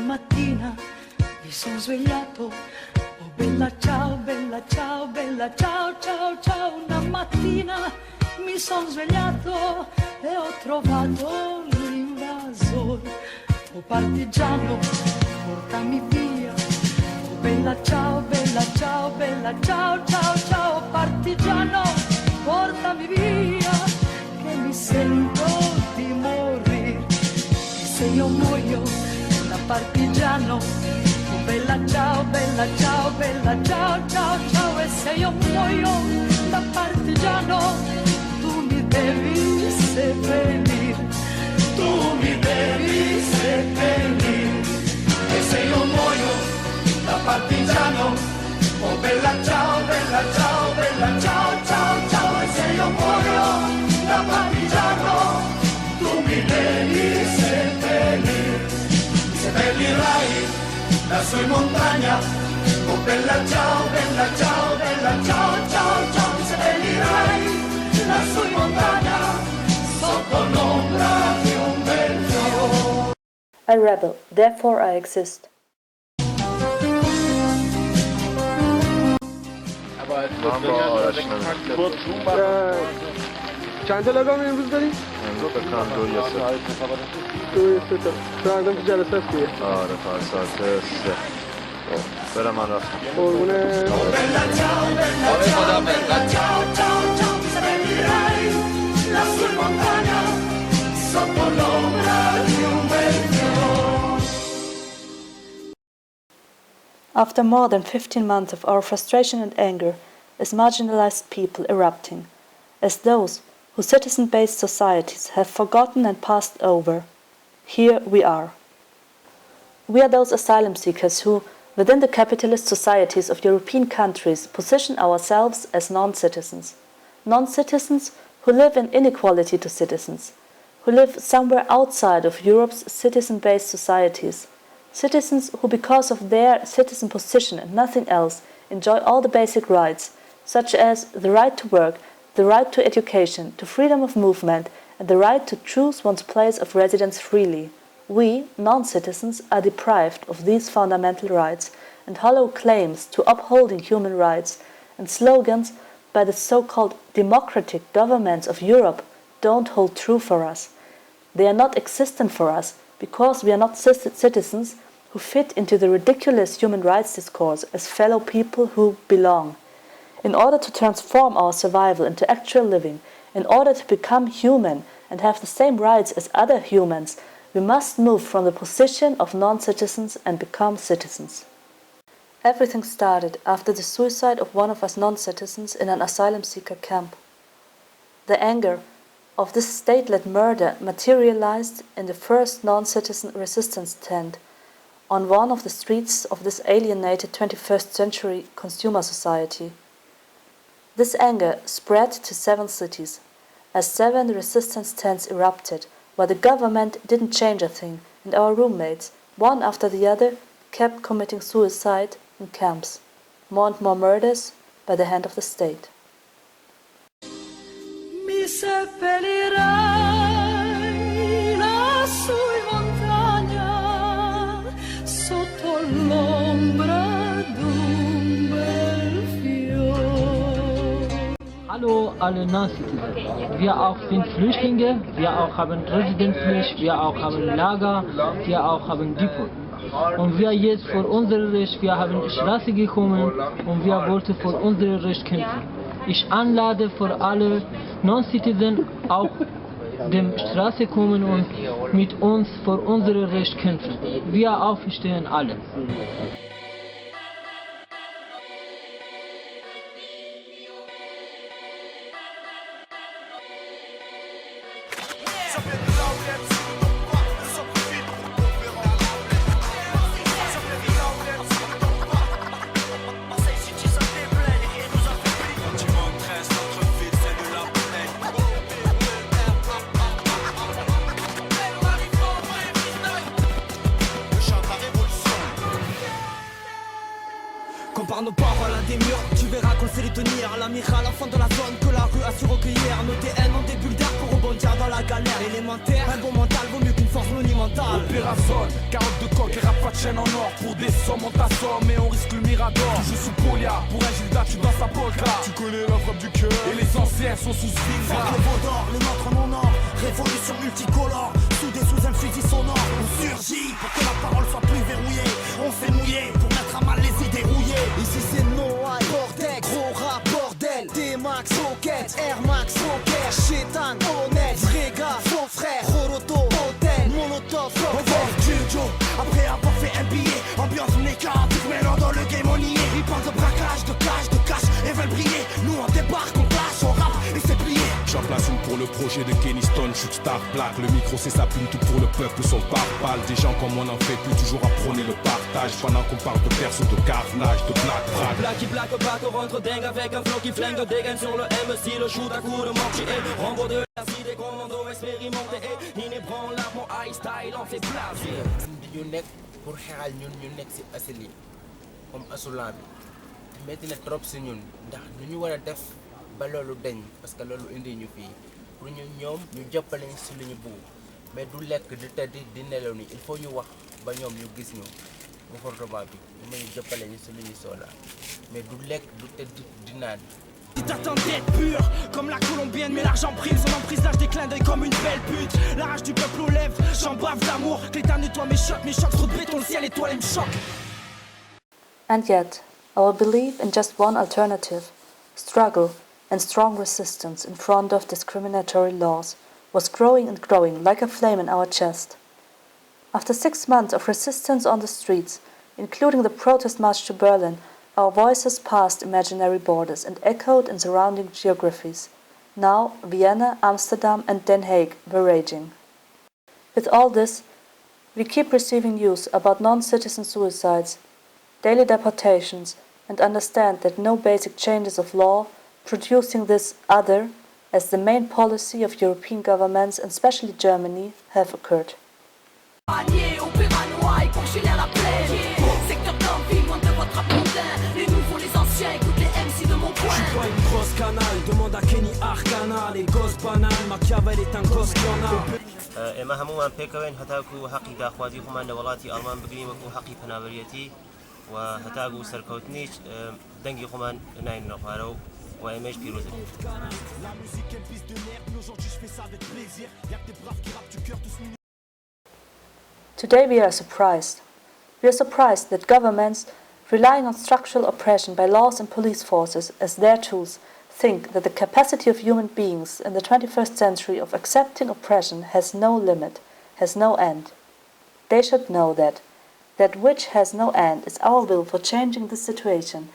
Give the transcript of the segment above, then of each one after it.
mattina mi sono svegliato, oh bella ciao, bella ciao, bella ciao, ciao, ciao. Una mattina mi sono svegliato e ho trovato l'invasore, oh partigiano, portami via, oh bella ciao, bella ciao, bella ciao, ciao, ciao, partigiano, portami via, che mi sento di morire, e se io muoio da partigiano, oh bella ciao, bella ciao, bella ciao, ciao, ciao, e se io muoio da partigiano, tu mi devi seppellire, tu mi devi seppellire, e se io muoio da partigiano, oh bella ciao, bella ciao, bella ciao, ciao, ciao, e se io muoio da partigiano, tu mi devi seppellire, seppellirai lassù in montagna, oh bella ciao, bella ciao, bella ciao, ciao, ciao, seppellirai lassù in montagna, sotto l'ombra di un bel fiore. I rebel, therefore I exist. چند تا لگام امروز داری؟ امروز بکنم 2 یا 3 2 یا 3 تا فردا تو جلسه است دیگه آره تا ساعت 3 برم من رفتم قربونه After more than 15 months of our frustration and anger, as marginalized people erupting, as those whose citizen-based societies have forgotten and passed over, here we are. We are those asylum seekers who, within the capitalist societies of European countries, position ourselves as non-citizens. Non-citizens who live in inequality to citizens, who live somewhere outside of Europe's citizen-based societies. Citizens who, because of their citizen position and nothing else, enjoy all the basic rights, such as the right to work, the right to education, to freedom of movement, and the right to choose one's place of residence freely. We, non-citizens, are deprived of these fundamental rights, and hollow claims to upholding human rights and slogans by the so-called democratic governments of Europe don't hold true for us. They are not existent for us because we are not citizens who fit into the ridiculous human rights discourse as fellow people who belong. In order to transform our survival into actual living, in order to become human and have the same rights as other humans, we must move from the position of non-citizens and become citizens. Everything started after the suicide of one of us non-citizens in an asylum seeker camp. The anger of this state-led murder materialized in the first non-citizen resistance tent on one of the streets of this alienated 21st century consumer society. This anger spread to 7 cities, as 7 resistance tents erupted, while the government didn't change a thing, and our roommates, one after the other, kept committing suicide in camps. More and more murders by the hand of the state. Mi seppellirai lassù in montagna, sotto l'ombra d'un bel fiore. Hallo alle Non-Citizen. Wir auch sind Flüchtlinge, wir auch haben Residenzrecht, wir auch haben Lager, wir auch haben Depot. Und wir jetzt für unser Recht, wir haben die Straße gekommen und wir wollten für unser Recht kämpfen. Ich anlade für alle Non-Citizen auch dem Straße kommen und mit uns für unser Recht kämpfen. Wir aufstehen alle. Compare nos paroles à des murs, tu verras qu'on sait les tenir. L'amiral, l'enfant de la zone que la rue a su recueillir. Nos TN ont des bulles d'air pour rebondir dans la galère élémentaire. Un bon mental vaut mieux qu'une force monumentale. Opéra zone, carotte de coq et rap chaîne en or pour des sommes, on t'assomme et on risque le mirador. Tu joues sous Polia, pour un Gilda, tu danses à polka. Tu connais la frappe du cœur, et les anciens sont sous Svinga. Les veaux d'or, le nôtre non or, révolution multicolore. Soudés sous un fusil sonore, on surgit pour que la parole soit plus verrouillée. On s'est mouillé pour mettre à mal les idées rouillées. Ici c'est no high, bordel, gros rap, bordel. D-Max, Rocket, Air Max, Rocker, Chétan, honnête, vrai gars, faux frère, Roroto, Hôtel, Molotov, on va au Jujo, après avoir fait un billet. Ambiance négative, maintenant dans le game on y est. Ils pensent de braquage, de cash, et veulent briller. Nous on débarque, on clash, on rappe et c'est plié. J'en place une pour le projet de Kenny Stone, shoot star plaque. Le micro c'est sa plume, tout pour le peuple, son pare-balles. Des gens comme on en fait plus, toujours à prôner le partage. Pendant qu'on parle de perso, de carnage, de black. Blacky black, back, rentre dingue avec un flow qui flingue. Dégaine sur le MC, le shoot à coup de mortier. Rambo de la cité, des commandos expérimentés. Inébranlable, mon high style, on fait plaisir. ñu nekk pour xeexal ñun ñu nekk ci asili comme asulan bi metti na trop ci ñun ndax lu ñu war a def ba loolu deñ parce que loolu indi ñu fii pour ñu ñoom ñu jàppale ñu ci lu ñu bëgg mais du lekk di tëdd di nelaw ni il faut ñu wax ba ñoom ñu gis ñu gouvernement bi ñu mën ñu jàppale ñu ci lu ñu soxla mais du lekk du tëdd di naan. Si t'attends d'être pur, comme la colombienne, mais l'argent prime, son emprise lâche des clins d'œil comme une belle pute. La rage du peuple aux lèvres, j'en bave d'amour. Que l'état nettoie mes chocs, trop de béton, le ciel étoilé me choque. And yet, our belief in just one alternative, struggle and strong resistance in front of discriminatory laws, was growing and growing like a flame in our chest. After 6 months of resistance on the streets, including the protest march to Berlin, our voices passed imaginary borders and echoed in surrounding geographies. Now, Vienna, Amsterdam, and Den Haag were raging. With all this, we keep receiving news about non-citizen suicides, daily deportations, and understand that no basic changes of law producing this other as the main policy of European governments, and especially Germany, have occurred. Pas une grosse canal, demande à Kenny Arcana. Les gosses banals, Machiavel est un gosse qui en a. ئێمە هەمومان پێکەوێن هەتاکو حەقی داخوازی خۆمان لە وڵاتی ئەڵمان بگرین وەکو حەقی پەنابەریەتی و هەتاکو سەرکەوتنیش دەنگی خۆمان ناینە خوارە و ئێمەش پیرۆزین. Today we are surprised. We are surprised that governments, relying on structural oppression by laws and police forces as their tools, think that the capacity of human beings in the 21st century of accepting oppression has no limit, has no end. They should know that which has no end is our will for changing the situation,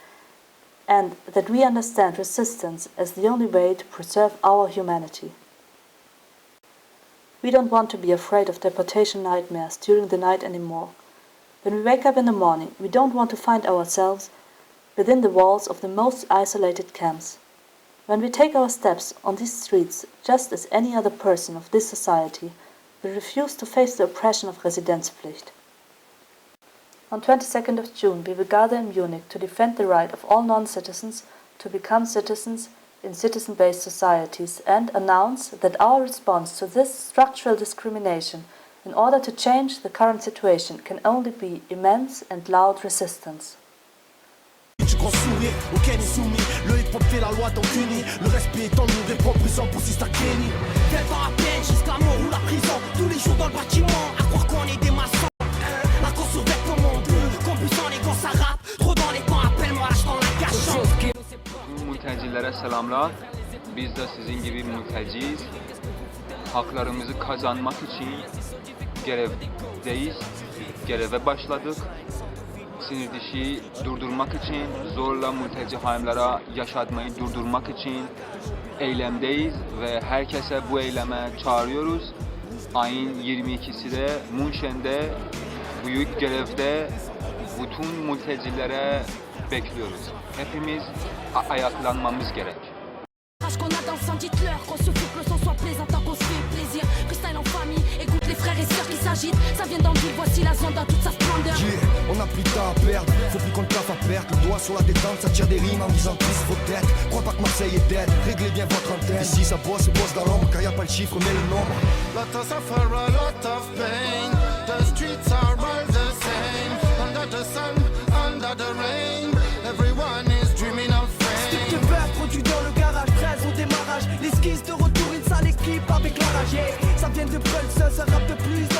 and that we understand resistance as the only way to preserve our humanity. We don't want to be afraid of deportation nightmares during the night anymore. When we wake up in the morning, we don't want to find ourselves within the walls of the most isolated camps. When we take our steps on these streets, just as any other person of this society, we refuse to face the oppression of Residenzpflicht. On 22nd of June, we will gather in Munich to defend the right of all non-citizens to become citizens in citizen-based societies and announce that our response to this structural discrimination in order to change the current situation can only be immense and loud resistance. Du grand sourire auquel est soumis. Le hip-hop fait la loi donc unie. Le respect est en nous, des propositions pour Sister Kenny. 20 ans à peine jusqu'à mort ou la prison. Tous les jours dans le bâtiment, à croire qu'on est des maçons. La course au vêtement bleu, compulsant les gosses à rap. Trop dans les temps, appelle-moi lâche dans la cachon. Mültecilere selamlar. Biz de sizin gibi mülteciyiz. Haklarımızı kazanmak için görevdeyiz. Göreve başladık. Sinir dişi durdurmak için, zorla mülteci haimlere yaşatmayı durdurmak için eylemdeyiz ve herkese bu eyleme çağırıyoruz. Ayın 22'si de München'de büyük görevde bütün mültecilere bekliyoruz. Hepimiz ayaklanmamız gerek. Qu'on a dans le sang, dites-leur qu'on se fout que le son soit plaisant tant qu'on se fait plaisir. Freestyle en famille, écoute les frères et sœurs qui s'agitent. Ça vient d'en ville, voici la zone dans toute sa splendeur. Yeah, on n'a plus de temps à perdre, faut plus qu'on le taffe à perte. Le doigt sur la détente, ça tire des rimes en disant qu'il faut tête. Crois pas que Marseille est dead, réglez bien votre antenne. Ici ça bosse dans l'ombre, car y a pas le chiffre mais le nombre. Lot of suffer, a lot of pain. The streets are all the same. vient de Bruxelles, ça rappe de plus